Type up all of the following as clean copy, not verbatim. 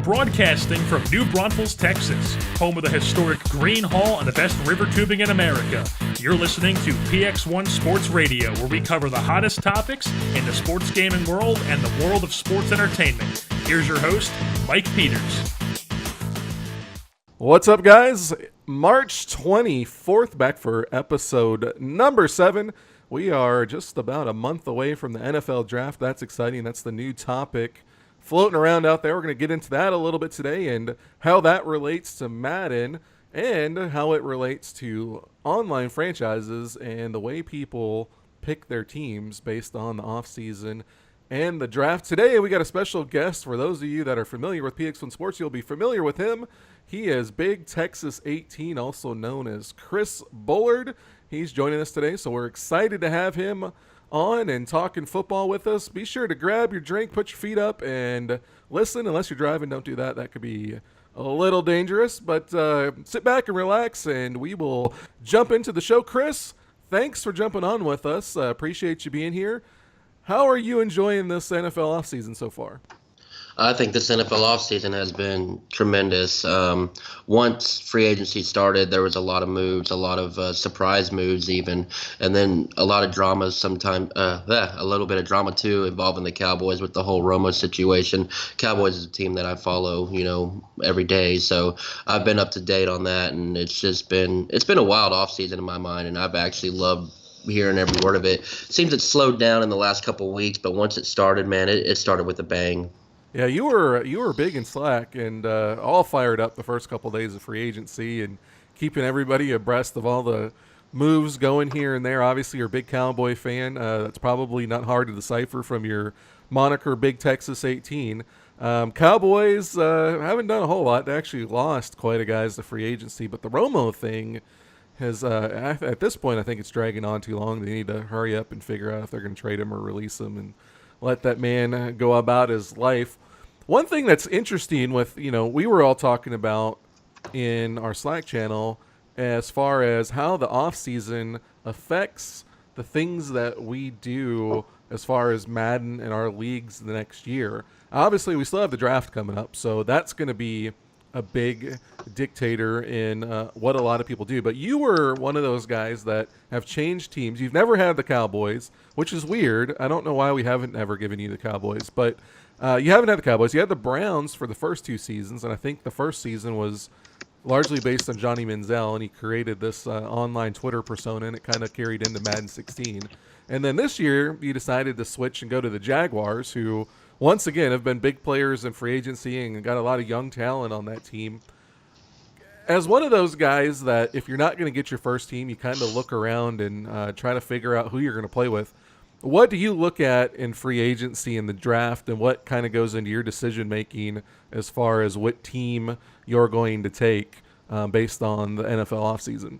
Broadcasting from New Braunfels, Texas, home of the historic Green Hall and the best river tubing in America. You're listening to PX1 Sports Radio, where we cover the hottest topics in the sports gaming world and the world of sports entertainment. Here's your host, Mike Peters. What's up, guys? March 24th, back for episode number 7. We are just about a month away from the NFL draft. That's exciting. That's the new topic floating around out there. We're going to get into that a little bit today and how that relates to Madden and how it relates to online franchises and the way people pick their teams based on the offseason and the draft. Today, we got a special guest. For those of you that are familiar with PX1 Sports, you'll be familiar with him. He is Big Texas 18, also known as Chris Bullard. He's joining us today, so we're excited to have him on and talking football with us. Be sure to grab your drink, put your feet up, and listen. Unless you're driving, don't do that. That could be a little dangerous, but sit back and relax, and we will jump into the show. Chris, thanks for jumping on with us. Appreciate you being here. How are you enjoying this NFL offseason so far? I think this NFL offseason has been tremendous. Once free agency started, there was a lot of moves, a lot of surprise moves even, and then a lot of drama sometimes, a little bit of drama too involving the Cowboys with the whole Romo situation. Cowboys is a team that I follow, every day, so I've been up to date on that, and it's been a wild offseason in my mind, and I've actually loved hearing every word of it. Seems it slowed down in the last couple of weeks, but once it started, man, it started with a bang. Yeah, you were big in Slack and all fired up the first couple of days of free agency and keeping everybody abreast of all the moves going here and there. Obviously, you're a big Cowboy fan. That's probably not hard to decipher from your moniker, Big Texas 18. Cowboys haven't done a whole lot. They actually lost quite a guys to free agency, but the Romo thing has, at this point, I think it's dragging on too long. They need to hurry up and figure out if they're going to trade him or release him and let that man go about his life. One thing that's interesting with, we were all talking about in our Slack channel as far as how the offseason affects the things that we do as far as Madden and our leagues the next year. Obviously, we still have the draft coming up, so that's going to be a big dictator in what a lot of people do. But you were one of those guys that have changed teams. You've never had the Cowboys, which is weird. I don't know why we haven't ever given you the Cowboys, but you haven't had the Cowboys. You had the Browns for the first 2 seasons, and I think the first season was largely based on Johnny Manziel, and he created this online Twitter persona, and it kind of carried into Madden 16. And then this year, you decided to switch and go to the Jaguars, who once again have been big players in free agency and got a lot of young talent on that team. As one of those guys that if you're not going to get your first team, you kind of look around and try to figure out who you're going to play with. What do you look at in free agency and the draft, and what kind of goes into your decision-making as far as what team you're going to take based on the NFL offseason?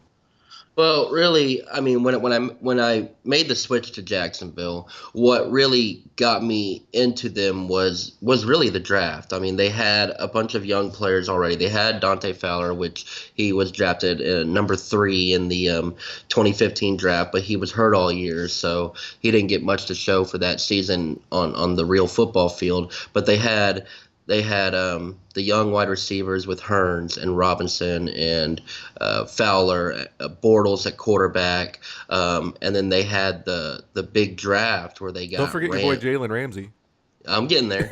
Well, really, I mean, when I made the switch to Jacksonville, what really got me into them was really the draft. I mean, they had a bunch of young players already. They had Dante Fowler, which he was drafted number 3 in the 2015 draft, but he was hurt all year, so he didn't get much to show for that season on the real football field. But they had the young wide receivers with Hearns and Robinson and Fowler, Bortles at quarterback, and then they had the big draft where they got. Don't forget your boy Jalen Ramsey. I'm getting there.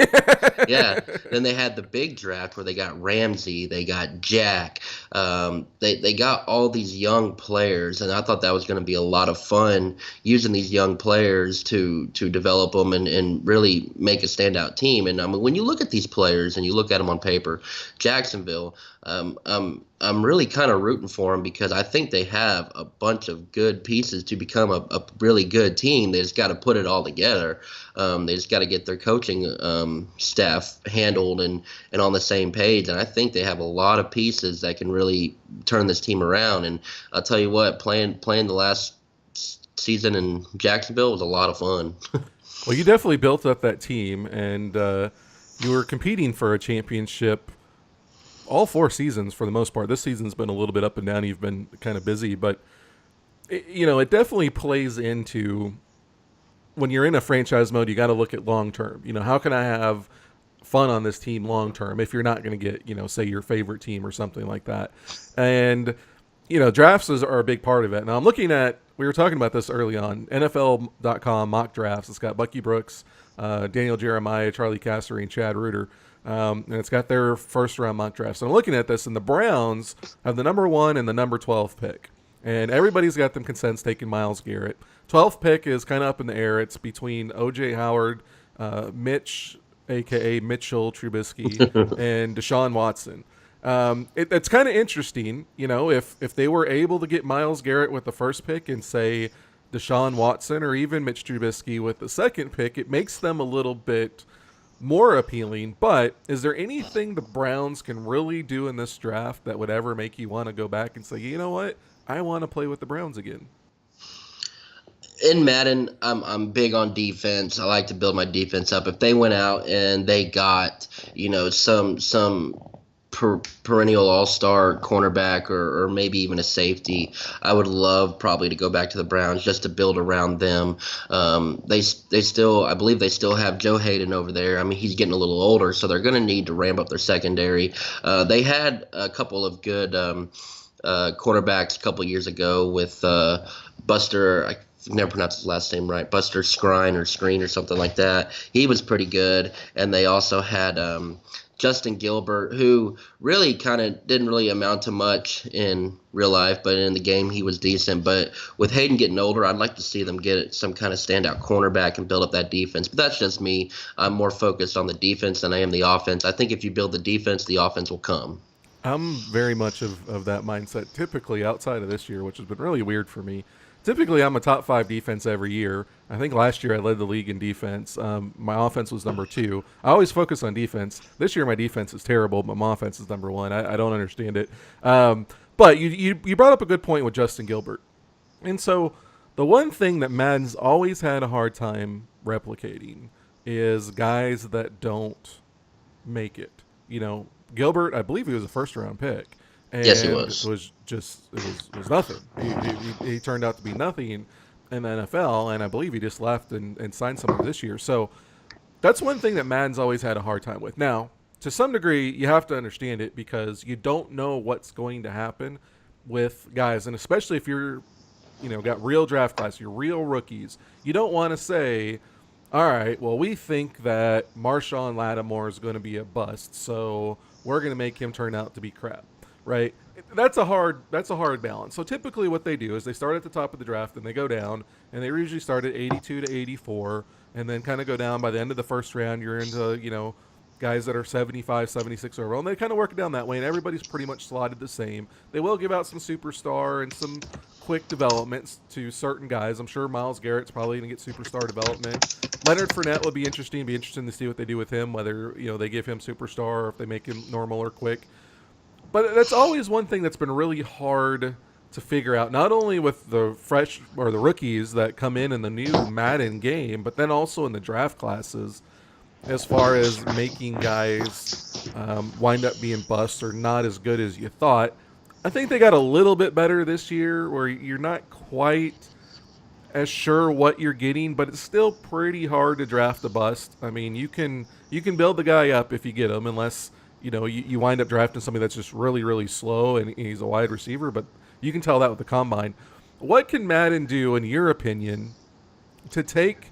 Yeah. Then they had the big draft where they got Ramsey, they got Jack. They got all these young players, and I thought that was going to be a lot of fun using these young players to develop them and really make a standout team. And I mean, when you look at these players and you look at them on paper, Jacksonville, I'm really kind of rooting for them because I think they have a bunch of good pieces to become a really good team. They just got to put it all together. They just got to get their coaching staff handled and on the same page. And I think they have a lot of pieces that can really turn this team around. And I'll tell you what, playing the last season in Jacksonville was a lot of fun. Well, you definitely built up that team, and you were competing for a championship all 4 seasons for the most part. This season's been a little bit up and down. You've been kind of busy, but it definitely plays into when you're in a franchise mode. You got to look at long term. How can I have fun on this team long term if you're not going to get, say your favorite team or something like that. And, drafts are a big part of it. Now I'm looking at, we were talking about this early on, NFL.com mock drafts. It's got Bucky Brooks, Daniel Jeremiah, Charlie Cassery, and Chad Reuter. And it's got their first round mock drafts. So I'm looking at this, and the Browns have the number 1 and the number 12 pick. And everybody's got them consensus taking Myles Garrett. 12th pick is kind of up in the air. It's between O.J. Howard, Mitch, a.k.a. Mitchell Trubisky, and Deshaun Watson. It's kind of interesting, if they were able to get Myles Garrett with the first pick and say Deshaun Watson or even Mitch Trubisky with the second pick, it makes them a little bit more appealing. But is there anything the Browns can really do in this draft that would ever make you want to go back and say, you know what, I want to play with the Browns again? In Madden, I'm big on defense. I like to build my defense up. If they went out and they got, some perennial all-star cornerback or maybe even a safety, I would love probably to go back to the Browns just to build around them. They still, I believe they still have Joe Hayden over there. I mean, he's getting a little older, so they're going to need to ramp up their secondary. They had a couple of good cornerbacks a couple years ago with Buster. I never pronounced his last name right. Buster Skrine or Screen or something like that. He was pretty good, and they also had Justin Gilbert, who really kind of didn't really amount to much in real life, but in the game he was decent. But with Hayden getting older, I'd like to see them get some kind of standout cornerback and build up that defense. But that's just me. I'm more focused on the defense than I am the offense. I think if you build the defense, the offense will come. I'm very much of that mindset, typically outside of this year, which has been really weird for me. Typically, I'm a top 5 defense every year. I think last year I led the league in defense. My offense was number 2. I always focus on defense. This year my defense is terrible, but my offense is number 1. I don't understand it. But you brought up a good point with Justin Gilbert. And so the one thing that Madden's always had a hard time replicating is guys that don't make it. Gilbert, I believe he was a first-round pick. And yes, he was. It was nothing. He turned out to be nothing in the NFL, and I believe he just left and signed something this year. So that's one thing that Madden's always had a hard time with. Now, to some degree, you have to understand it because you don't know what's going to happen with guys, and especially if you're, got real draft class, you're real rookies. You don't want to say, all right, well, we think that Marshawn Lattimore is going to be a bust, so we're going to make him turn out to be crap. Right, that's a hard balance. So typically, what they do is they start at the top of the draft and they go down, and they usually start at 82 to 84, and then kind of go down. By the end of the first round, you're into guys that are 75, 76 overall, and they kind of work it down that way. And everybody's pretty much slotted the same. They will give out some superstar and some quick developments to certain guys. I'm sure Myles Garrett's probably going to get superstar development. Leonard Fournette would be interesting. Be interesting to see what they do with him, whether they give him superstar or if they make him normal or quick. But that's always one thing that's been really hard to figure out, not only with the fresh or the rookies that come in the new Madden game, but then also in the draft classes as far as making guys wind up being busts or not as good as you thought. I think they got a little bit better this year where you're not quite as sure what you're getting, but it's still pretty hard to draft a bust. I mean, you can build the guy up if you get him, unless you wind up drafting somebody that's just really, really slow and he's a wide receiver, but you can tell that with the combine. What can Madden do, in your opinion, to take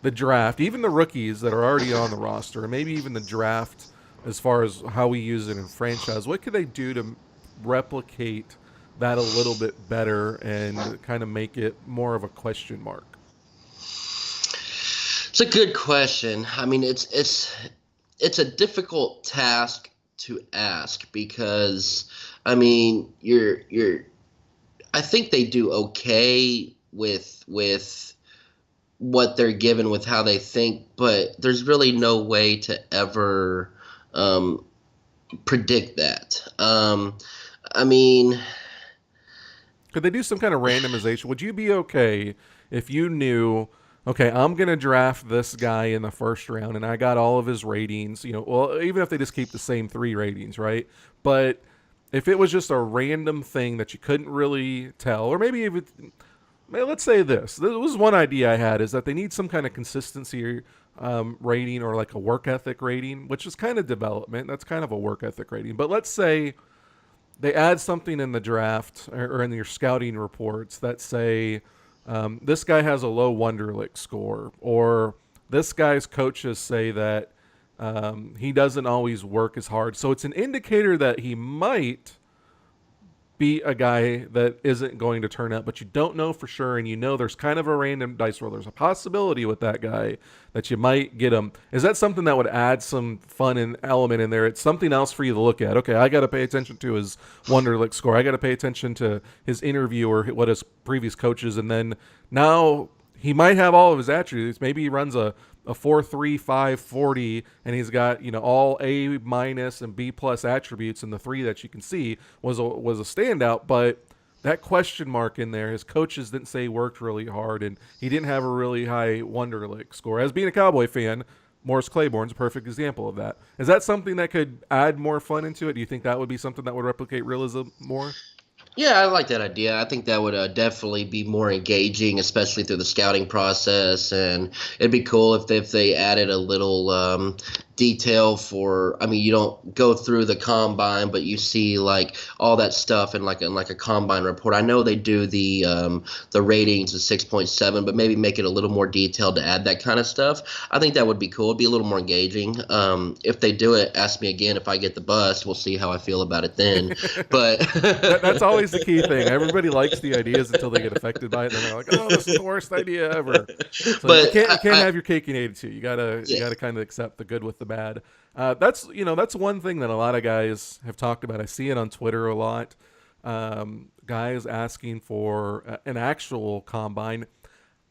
the draft, even the rookies that are already on the roster, and maybe even the draft as far as how we use it in franchise, what could they do to replicate that a little bit better and kind of make it more of a question mark? It's a good question. I mean, it's a difficult task to ask because, I mean, I think they do okay with what they're given with how they think, but there's really no way to ever predict that. I mean, could they do some kind of randomization? Would you be okay if you knew, okay, I'm going to draft this guy in the first round and I got all of his ratings, well, even if they just keep the same 3 ratings, right? But if it was just a random thing that you couldn't really tell, or maybe if let's say this. This was one idea I had, is that they need some kind of consistency rating, or like a work ethic rating, which is kind of development. That's kind of a work ethic rating. But let's say they add something in the draft or in your scouting reports that say this guy has a low Wonderlic score, or this guy's coaches say that he doesn't always work as hard. So it's an indicator that he might be a guy that isn't going to turn out, but you don't know for sure, and you know there's kind of a random dice roll. There's a possibility with that guy that you might get him. Is that something that would add some fun and element in there? It's something else for you to look at. Okay, I got to pay attention to his Wonderlic score. I got to pay attention to his interview or what his previous coaches, and then now he might have all of his attributes. Maybe he runs a 4.35 40, and he's got all A minus and B plus attributes, and the 3 that you can see was a standout. But that question mark in there, his coaches didn't say he worked really hard, and he didn't have a really high Wonderlic score. As being a Cowboy fan, Morris Claiborne's a perfect example of that. Is that something that could add more fun into it? Do you think that would be something that would replicate realism more? Yeah, I like that idea. I think that would definitely be more engaging, especially through the scouting process. And it'd be cool if they added a little detail for. I mean, you don't go through the combine, but you see like all that stuff in like a combine report. I know they do the ratings of 6.7, but maybe make it a little more detailed to add that kind of stuff. I think that would be cool. It'd be a little more engaging. If they do it, ask me again if I get the bus. We'll see how I feel about it then. But that's always the key thing. Everybody likes the ideas until they get affected by it, and then they're like, "Oh, this is the worst idea ever." So but you can't have your cake and eat it too. You gotta kind of accept the good with the bad. That's one thing that a lot of guys have talked about. I see it on Twitter a lot. Guys asking for an actual combine.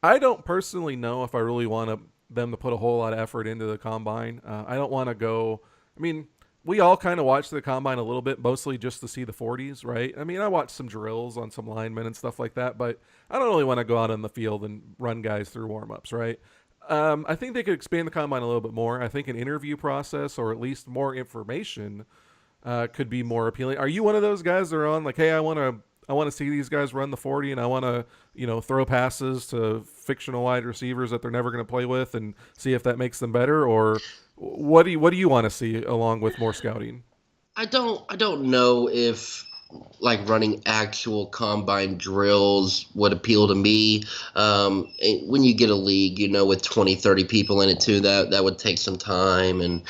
I don't personally know if I really want them to put a whole lot of effort into the combine. I don't want to go. I mean, we all kind of watch the combine a little bit, mostly just to see the 40s, right? I mean, I watch some drills on some linemen and stuff like that, but I don't really want to go out on the field and run guys through warm-ups, right? I think they could expand the combine a little bit more. I think an interview process, or at least more information, could be more appealing. Are you one of those guys that are on like, hey, I want to see these guys run the 40, and I want to throw passes to fictional wide receivers that they're never going to play with, and see if that makes them better? Or what do you want to see along with more scouting? I don't know if like running actual combine drills would appeal to me. When you get a league, with 20, 30 people in it too, that would take some time, and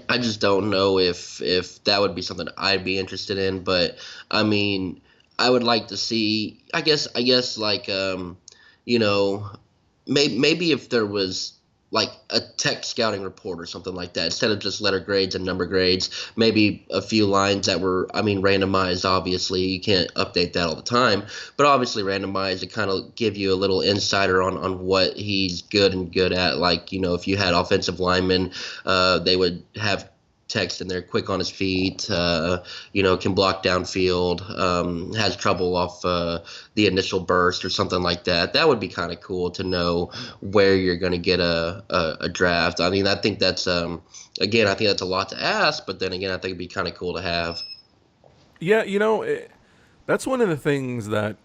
I just don't know if that would be something I'd be interested in. But I mean, I would like to see. I guess like maybe if there was like a tech scouting report or something like that, instead of just letter grades and number grades, maybe a few lines that were, randomized. Obviously, you can't update that all the time, but obviously randomized to kind of give you a little insider on what he's good at. Like, if you had offensive linemen, they would have text in there, quick on his feet, can block downfield, has trouble off the initial burst or something like that. That would be kind of cool to know where you're going to get a draft. I mean, I think that's, again, I think that's a lot to ask, but then again, I think it'd be kind of cool to have. Yeah, that's one of the things that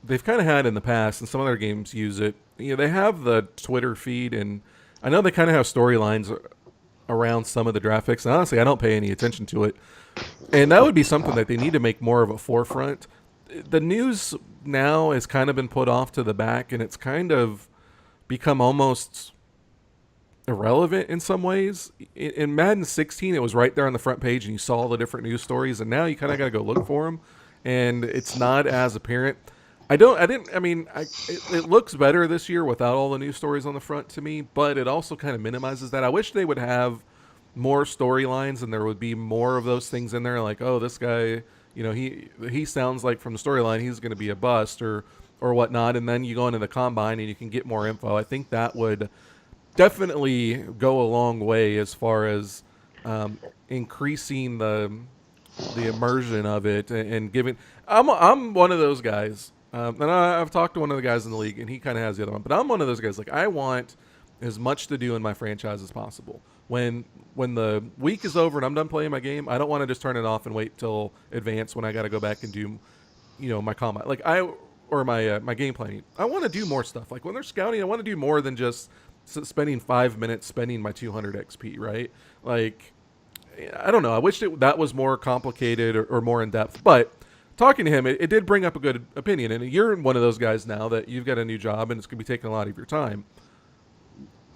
they've kind of had in the past, and some other games use it. They have the Twitter feed, and I know they kind of have storylines around some of the draft picks, and honestly, I don't pay any attention to it. And that would be something that they need to make more of a forefront. The news now has kind of been put off to the back, and it's kind of become almost irrelevant in some ways. In Madden 16, it was right there on the front page, and you saw all the different news stories, and now you kind of got to go look for them, and it's not as apparent. It looks better this year without all the news stories on the front to me, but it also kind of minimizes that. I wish they would have more storylines, and there would be more of those things in there, like, oh, this guy, he sounds like from the storyline he's going to be a bust or whatnot, and then you go into the combine and you can get more info. I think that would definitely go a long way as far as increasing the immersion of it and giving. I'm one of those guys. And I've talked to one of the guys in the league, and he kind of has the other one. But I'm one of those guys. Like, I want as much to do in my franchise as possible. When the week is over and I'm done playing my game, I don't want to just turn it off and wait till advance when I got to go back and do, my combine. Like, or my game planning, I want to do more stuff. Like when they're scouting, I want to do more than just spending 5 minutes spending my 200 XP, right? Like, I don't know. I wish that was more complicated or more in depth. But talking to him, it did bring up a good opinion. And you're one of those guys now that you've got a new job and it's going to be taking a lot of your time.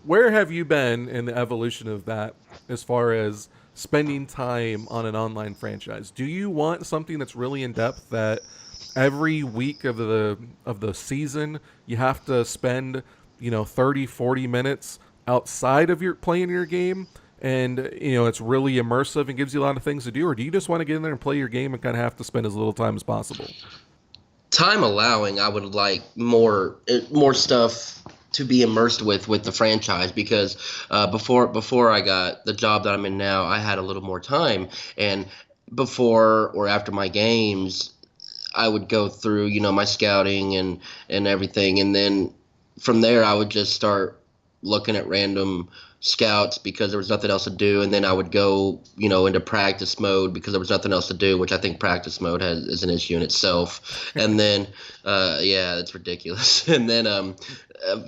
Where have you been in the evolution of that as far as spending time on an online franchise? Do you want something that's really in depth that every week of the season you have to spend 30, 40 minutes outside of your playing your game, and it's really immersive and gives you a lot of things to do? Or do you just want to get in there and play your game and kind of have to spend as little time as possible? Time allowing, I would like more stuff to be immersed with the franchise, because before I got the job that I'm in now, I had a little more time, and before or after my games, I would go through my scouting and everything, and then from there I would just start looking at random scouts because there was nothing else to do, and then I would go into practice mode because there was nothing else to do, which I think practice mode is an issue in itself. And then yeah, that's ridiculous. And then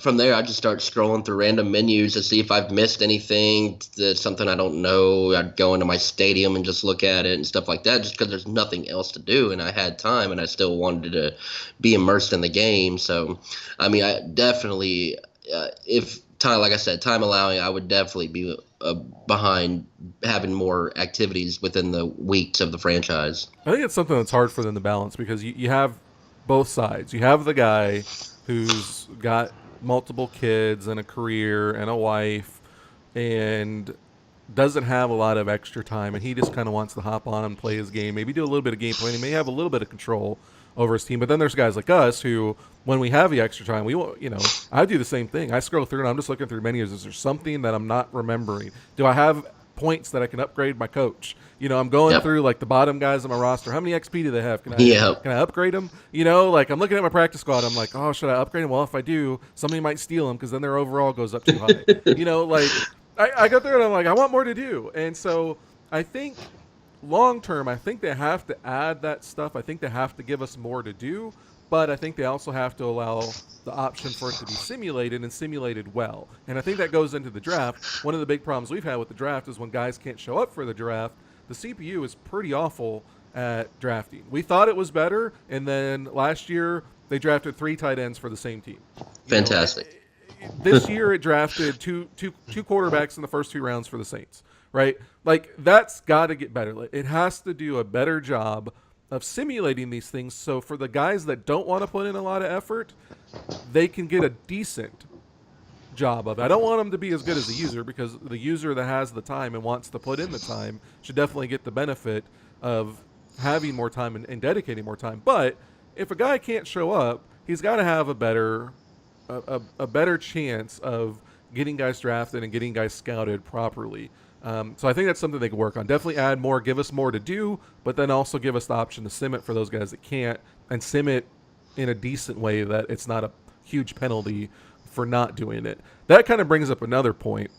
from there I just start scrolling through random menus to see if I've missed anything, that's something I don't know. I'd go into my stadium and just look at it and stuff like that, just because there's nothing else to do and I had time and I still wanted to be immersed in the game. So I mean, I definitely if time, like I said, time allowing, I would definitely be behind having more activities within the weeks of the franchise. I think it's something that's hard for them to balance, because you have both sides. You have the guy who's got multiple kids and a career and a wife and doesn't have a lot of extra time, and he just kind of wants to hop on and play his game, maybe do a little bit of game planning, may have a little bit of control over his team. But then there's guys like us who, when we have the extra time, I do the same thing. I scroll through and I'm just looking through menus. Is there something that I'm not remembering? Do I have points that I can upgrade my coach? I'm going through like the bottom guys on my roster. How many XP do they have? Can I upgrade them? Like I'm looking at my practice squad. I'm like, oh, should I upgrade them? Well, if I do, somebody might steal them because then their overall goes up too high. Like I go through and I'm like, I want more to do. And so I think long term, I think they have to add that stuff. I think they have to give us more to do, but I think they also have to allow the option for it to be simulated and simulated well. And I think that goes into the draft. One of the big problems we've had with the draft is when guys can't show up for the draft, the CPU is pretty awful at drafting. We thought it was better, and then last year they drafted 3 tight ends for the same team. Fantastic. This year it drafted two quarterbacks in the first 2 rounds for the Saints. Right? Like, that's got to get better. It has to do a better job of simulating these things, so for the guys that don't want to put in a lot of effort, they can get a decent job of it. I don't want them to be as good as the user, because the user that has the time and wants to put in the time should definitely get the benefit of having more time and dedicating more time. But if a guy can't show up, he's got to have a better chance of getting guys drafted and getting guys scouted properly. So I think that's something they can work on. Definitely add more, give us more to do, but then also give us the option to sim it for those guys that can't, and sim it in a decent way that it's not a huge penalty for not doing it. That kind of brings up another point,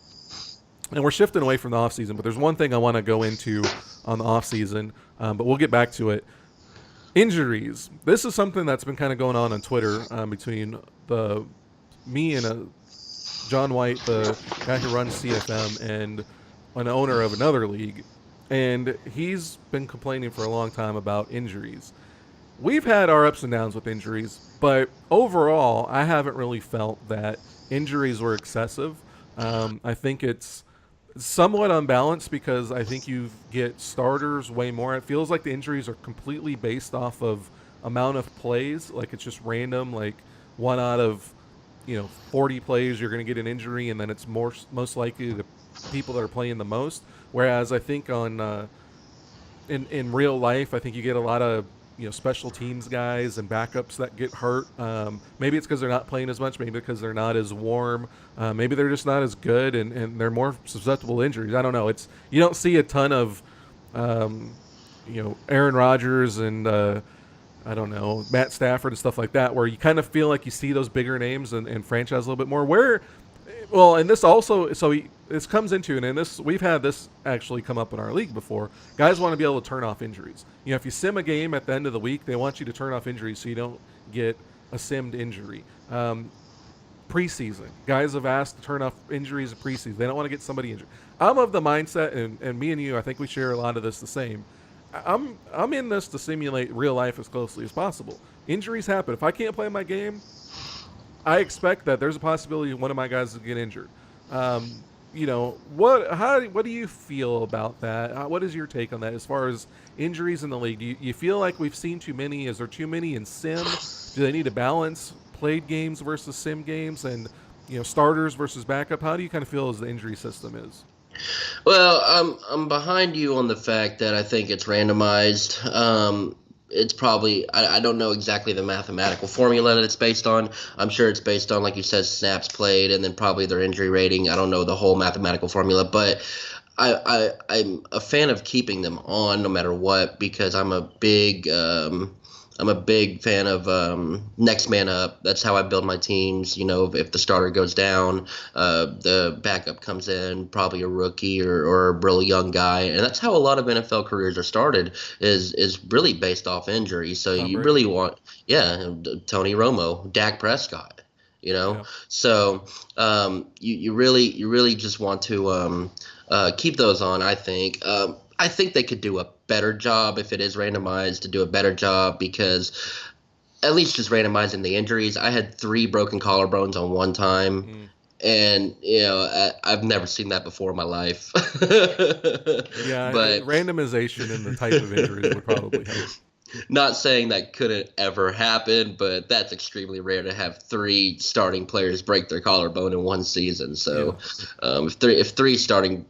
and we're shifting away from the offseason, but there's one thing I want to go into on the offseason, but we'll get back to it. Injuries. This is something that's been kind of going on Twitter between me and John White, the guy who runs CFM, and an owner of another league, and he's been complaining for a long time about injuries. We've had our ups and downs with injuries, but overall, I haven't really felt that injuries were excessive. I think it's somewhat unbalanced, because I think you get starters way more. It feels like the injuries are completely based off of amount of plays. Like, it's just random, like 1 out of 40 plays you're going to get an injury, and then it's most likely the people that are playing the most. Whereas I think on in real life, I think you get a lot of special teams guys and backups that get hurt. Maybe it's because they're not playing as much, maybe because they're not as warm, maybe they're just not as good, and they're more susceptible to injuries. I don't know. You don't see a ton of Aaron Rodgers and I don't know, Matt Stafford and stuff like that, where you kind of feel like you see those bigger names and franchise a little bit more. And this also, this comes into, and we've had this actually come up in our league before. Guys want to be able to turn off injuries. If you sim a game at the end of the week, they want you to turn off injuries so you don't get a simmed injury. Preseason, guys have asked to turn off injuries in preseason. They don't want to get somebody injured. I'm of the mindset, and me and you, I think we share a lot of this the same. I'm in this to simulate real life as closely as possible. Injuries happen. If I can't play my game, I expect that there's a possibility one of my guys will get injured. What do you feel about that? What is your take on that as far as injuries in the league? Do you feel like we've seen too many? Is there too many in sim? Do they need to balance played games versus sim games, and starters versus backup? How do you kind of feel as the injury system is? Well, I'm behind you on the fact that I think it's randomized. It's probably I don't know exactly the mathematical formula that it's based on. I'm sure it's based on, like you said, snaps played and then probably their injury rating. I don't know the whole mathematical formula, but I'm a fan of keeping them on no matter what, because I'm a big fan of next man up. That's how I build my teams. If the starter goes down, the backup comes in, probably a rookie or a really young guy. And that's how a lot of NFL careers are started, is really based off injury. So you really want, Tony Romo, Dak Prescott, Yeah. So you really just want to keep those on, I think. I think they could do a better job if it is randomized, to do a better job, because at least just randomizing the injuries. I had 3 broken collarbones on one time, and I've never seen that before in my life. Yeah, but randomization in the type of injuries would probably help. Not saying that couldn't ever happen, but that's extremely rare to have 3 starting players break their collarbone in one season. So if three starting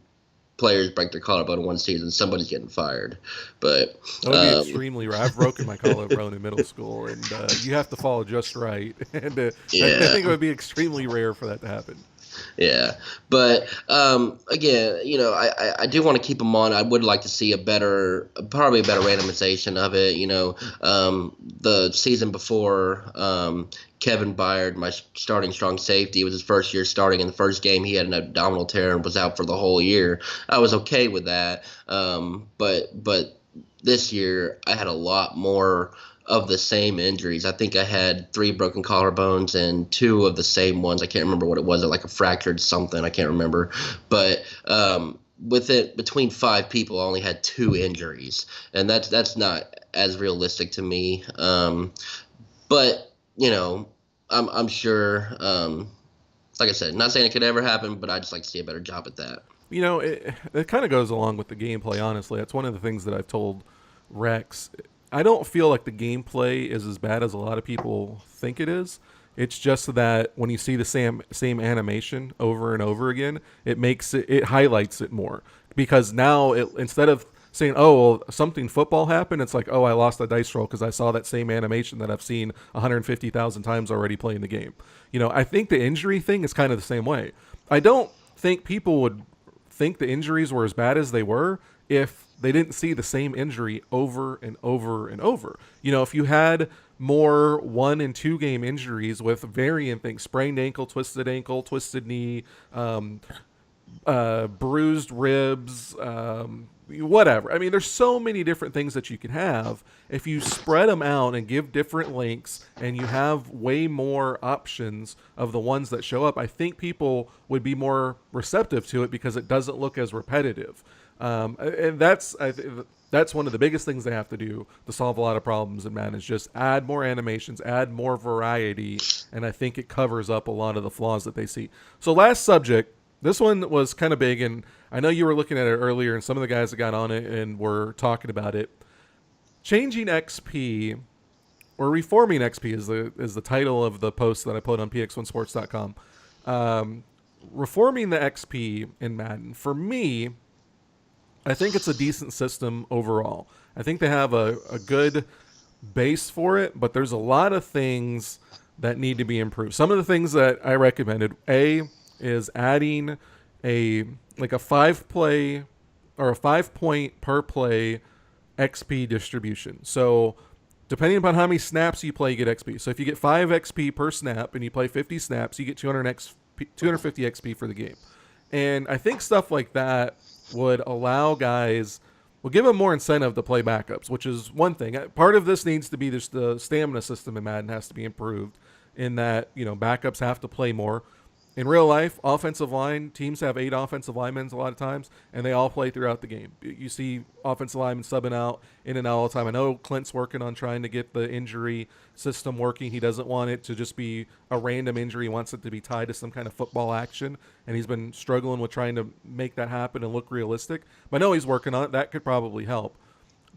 players break their collarbone in one season, somebody's getting fired. But that would be extremely rare. I've broken my collarbone in middle school, and you have to fall just right. And I think it would be extremely rare for that to happen. Yeah, but again, I do want to keep them on. I would like to see probably a better randomization of it. The season before, Kevin Byard, my starting strong safety, it was his first year starting. In the first game, he had an abdominal tear and was out for the whole year. I was okay with that, but this year I had a lot more of the same injuries. I think I had 3 broken collarbones and 2 of the same ones. I can't remember what it was, like a fractured something. I can't remember. But between 5 people, I only had 2 injuries, and that's not as realistic to me. But I'm sure. Like I said, not saying it could ever happen, but I just like to see a better job at that. It kind of goes along with the gameplay. Honestly, that's one of the things that I've told Rex. I don't feel like the gameplay is as bad as a lot of people think it is. It's just that when you see the same animation over and over again, it highlights it more, because now instead of saying, oh, well, something football happened, it's like, oh, I lost a dice roll because I saw that same animation that I've seen 150,000 times already playing the game. I think the injury thing is kind of the same way. I don't think people would think the injuries were as bad as they were if they didn't see the same injury over and over and over. If you had more 1 and 2 game injuries with varying things, sprained ankle, twisted knee, bruised ribs, whatever. I mean, there's so many different things that you can have. If you spread them out and give different links and you have way more options of the ones that show up, I think people would be more receptive to it because it doesn't look as repetitive. And that's one of the biggest things they have to do to solve a lot of problems in Madden, is just add more animations, add more variety, and I think it covers up a lot of the flaws that they see. So last subject, this one was kind of big, and I know you were looking at it earlier, and some of the guys that got on it and were talking about it. Changing XP, or reforming XP is the title of the post that I put on PX1sports.com. Reforming the XP in Madden, for me, I think it's a decent system overall. I think they have a good base for it, but there's a lot of things that need to be improved. Some of the things that I recommended, is adding a 5-play or a 5-point per play XP distribution. So depending upon how many snaps you play, you get XP. So if you get 5 XP per snap and you play 50 snaps, you get 250 XP for the game. And I think stuff like that would allow guys Well, give them more incentive to play backups, which is one thing. Part of this needs to be just the stamina system in Madden has to be improved in that, backups have to play more. In real life, offensive line, teams have 8 offensive linemen a lot of times, and they all play throughout the game. You see offensive linemen subbing out in and out all the time. I know Clint's working on trying to get the injury system working. He doesn't want it to just be a random injury. He wants it to be tied to some kind of football action, and he's been struggling with trying to make that happen and look realistic. But I know he's working on it. That could probably help.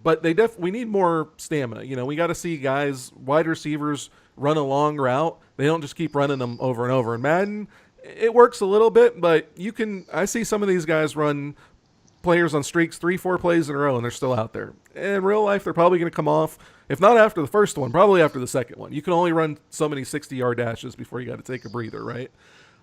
But we need more stamina. We got to see guys, wide receivers, run a long route. They don't just keep running them over and over. In Madden, it works a little bit, but I see some of these guys run players on streaks 3-4 plays in a row, and they're still out there. In real life, they're probably going to come off, if not after the first one, probably after the second one. You can only run so many 60-yard dashes before you got to take a breather, right?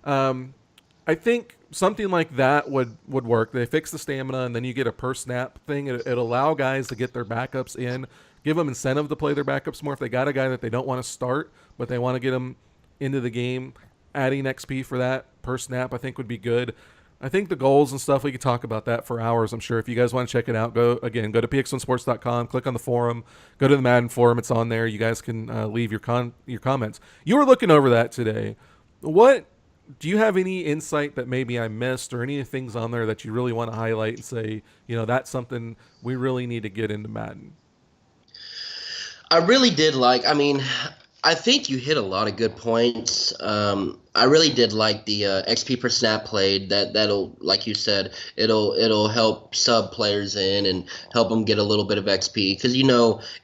I think something like that would work. They fix the stamina, and then you get a per snap thing. It'll allow guys to get their backups in, give them incentive to play their backups more. If they got a guy that they don't want to start, but they want to get him into the game, adding XP for that per snap I think would be good. I think the goals and stuff, we could talk about that for hours, I'm sure. If you guys want to check it out, go to PX1sports.com, click on the forum, go to the Madden forum. It's on there. You guys can leave your comments. You were looking over that today. Do you have any insight that maybe I missed, or any things on there that you really want to highlight and say, that's something we really need to get into Madden? I really did I think you hit a lot of good points. I really did like the XP per snap played. That'll, like you said, it'll help sub players in and help them get a little bit of XP. Because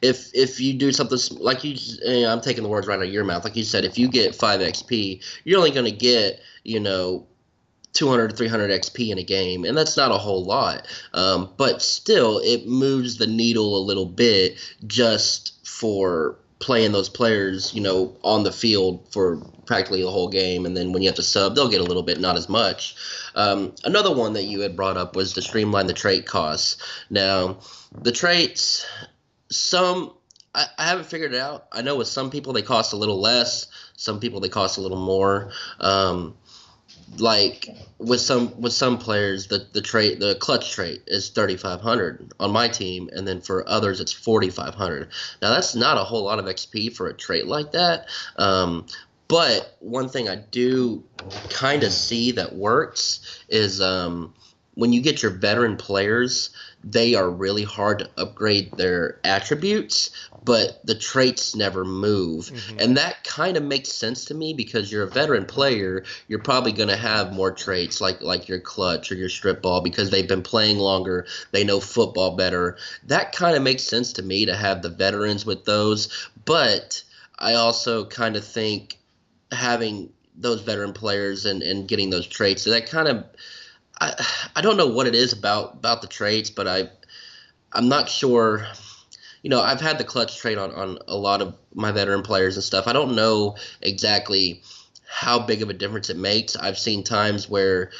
if you do something like I'm taking the words right out of your mouth. Like you said, if you get 5 XP, you're only going to get 200 to 300 XP in a game, and that's not a whole lot. But still, it moves the needle a little bit just for playing those players, on the field for practically the whole game. And then when you have to sub, they'll get a little bit, not as much. Another one that you had brought up was to streamline the trait costs. Now, the traits, I haven't figured it out. I know with some people they cost a little less. Some people they cost a little more. Like with some players, the clutch trait is 3,500 on my team, and then for others it's 4,500. Now that's not a whole lot of XP for a trait like that. But one thing I do kind of see that works is when you get your veteran players, they are really hard to upgrade their attributes, but the traits never move. Mm-hmm. And that kind of makes sense to me because you're a veteran player, you're probably going to have more traits like your clutch or your strip ball because they've been playing longer, they know football better. That kind of makes sense to me to have the veterans with those, but I also kind of think having those veteran players and getting those traits, that kind of I don't know what it is about the traits, but I'm not sure. I've had the clutch trait on a lot of my veteran players and stuff. I don't know exactly how big of a difference it makes. I've seen times where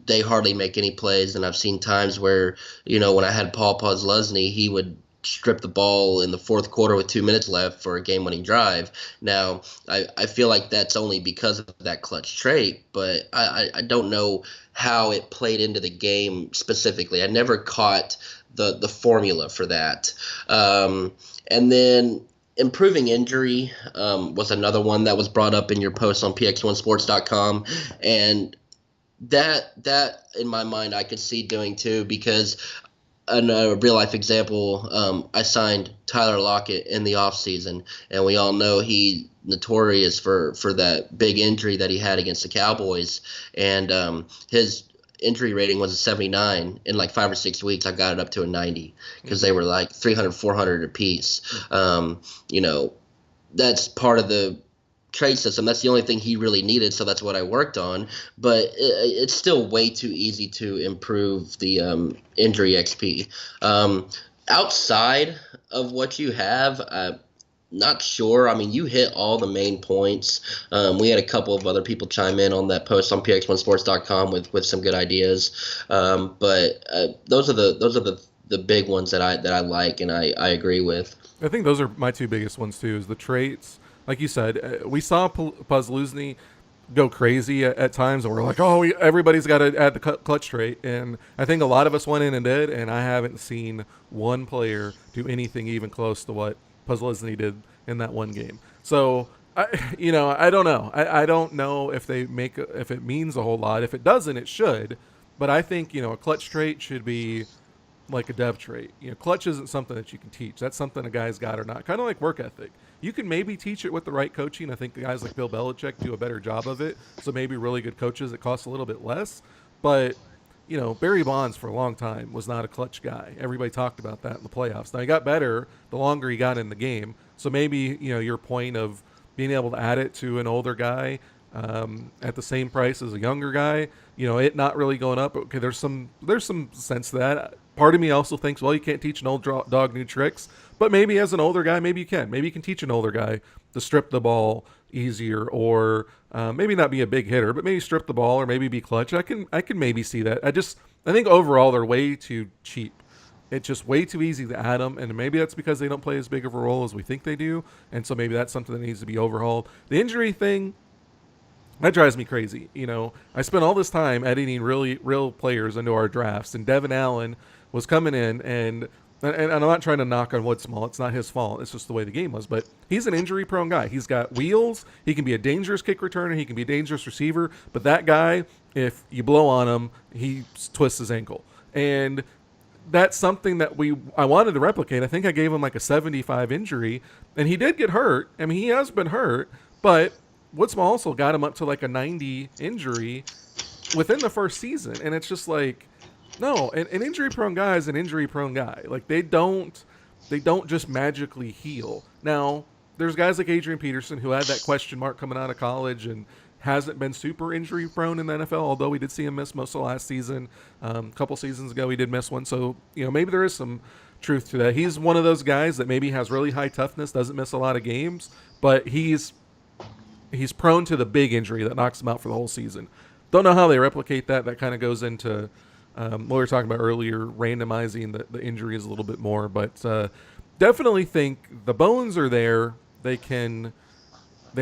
they hardly make any plays, and I've seen times where, when I had Paul Posluszny, he would strip the ball in the fourth quarter with 2 minutes left for a game-winning drive. Now, I feel like that's only because of that clutch trait, but I don't know how it played into the game specifically. I never caught the formula for that. And then improving injury was another one that was brought up in your post on PX1sports.com, and that in my mind I could see doing too, because in a real-life example, I signed Tyler Lockett in the offseason, and we all know he notorious for that big injury that he had against the Cowboys, and his injury rating was a 79. In like 5 or 6 weeks, I got it up to a 90 because they were like 300, 400 apiece. That's part of the trade system. That's the only thing he really needed, so that's what I worked on. But it's still way too easy to improve the injury XP. Outside of what you have, not sure. I mean, you hit all the main points. We had a couple of other people chime in on that post on px1sports.com with some good ideas. But those are the big ones that I like and I agree with. I think those are my two biggest ones too. Is the traits. Like you said, we saw Posluszny. go crazy at times, and we're like, oh, everybody's got to add the clutch trait. And I think a lot of us went in and did, and I haven't seen one player do anything even close to what Puzzlesny did in that one game. So, I don't know. I don't know if if it means a whole lot. If it doesn't, it should. But I think, a clutch trait should be like a dev trait. Clutch isn't something that you can teach. That's something a guy's got or not. Kind of like work ethic. You can maybe teach it with the right coaching. I think the guys like Bill Belichick do a better job of it. So maybe really good coaches, it costs a little bit less. But, Barry Bonds for a long time was not a clutch guy. Everybody talked about that in the playoffs. Now, he got better the longer he got in the game. So maybe, your point of being able to add it to an older guy at the same price as a younger guy, it not really going up. Okay, there's some sense to that. Part of me also thinks, well, you can't teach an old dog new tricks, but maybe as an older guy, maybe you can. Maybe you can teach an older guy to strip the ball easier, or maybe not be a big hitter, but maybe strip the ball, or maybe be clutch. I can maybe see that. I think overall they're way too cheap. It's just way too easy to add them, and maybe that's because they don't play as big of a role as we think they do, and so maybe that's something that needs to be overhauled. The injury thing, that drives me crazy. I spent all this time editing real players into our drafts, and Devin Allen was coming in, and I'm not trying to knock on Woodsmall. It's not his fault. It's just the way the game was. But he's an injury-prone guy. He's got wheels. He can be a dangerous kick returner. He can be a dangerous receiver. But that guy, if you blow on him, he twists his ankle. And that's something that I wanted to replicate. I think I gave him like a 75 injury, and he did get hurt. I mean, he has been hurt, but Woodsmall also got him up to like a 90 injury within the first season. And it's just like, no, an injury-prone guy is an injury-prone guy. Like, they don't just magically heal. Now, there's guys like Adrian Peterson who had that question mark coming out of college and hasn't been super injury-prone in the NFL, although we did see him miss most of last season. A couple seasons ago, he did miss one. So, maybe there is some truth to that. He's one of those guys that maybe has really high toughness, doesn't miss a lot of games, but he's prone to the big injury that knocks him out for the whole season. Don't know how they replicate that. That kind of goes into what we were talking about earlier, randomizing the injuries a little bit more. But definitely think the bones are there. They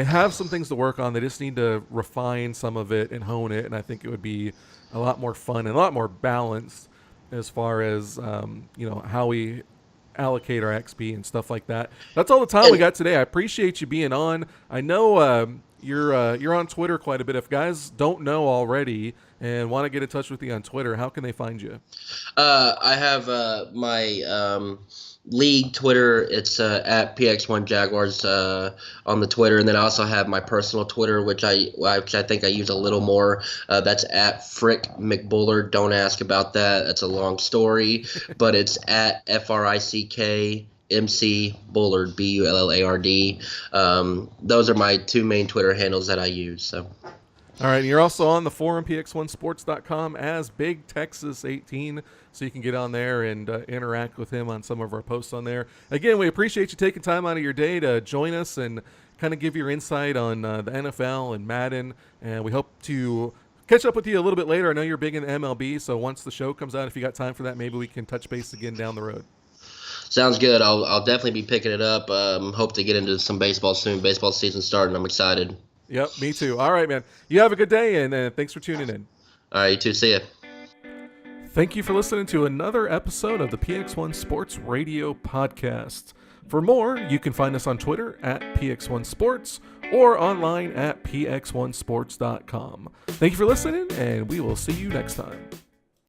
have some things to work on. They just need to refine some of it and hone it. And I think it would be a lot more fun and a lot more balanced as far as how we allocate our XP and stuff like that. That's all the time we got today. I appreciate you being on. I know you're on Twitter quite a bit. If guys don't know already and want to get in touch with you on Twitter, how can they find you? I have my league Twitter. It's at PX1 Jaguars on the Twitter, and then I also have my personal Twitter, which I think I use a little more. That's at Frick McBullard. Don't ask about that. That's a long story, but it's at FRICK MC Bullard, BULLARD. Those are my two main Twitter handles that I use. So. All right, and you're also on the forum, px1sports.com, as Big Texas 18, so you can get on there and interact with him on some of our posts on there. Again, we appreciate you taking time out of your day to join us and kind of give your insight on the NFL and Madden, and we hope to catch up with you a little bit later. I know you're big in MLB, so once the show comes out, if you got time for that, maybe we can touch base again down the road. Sounds good. I'll definitely be picking it up. Hope to get into some baseball soon. Baseball season starting. I'm excited. Yep, me too. All right, man. You have a good day, and thanks for tuning in. All right, you too. See ya. Thank you for listening to another episode of the PX1 Sports Radio Podcast. For more, you can find us on Twitter at PX1 Sports or online at px1sports.com. Thank you for listening, and we will see you next time.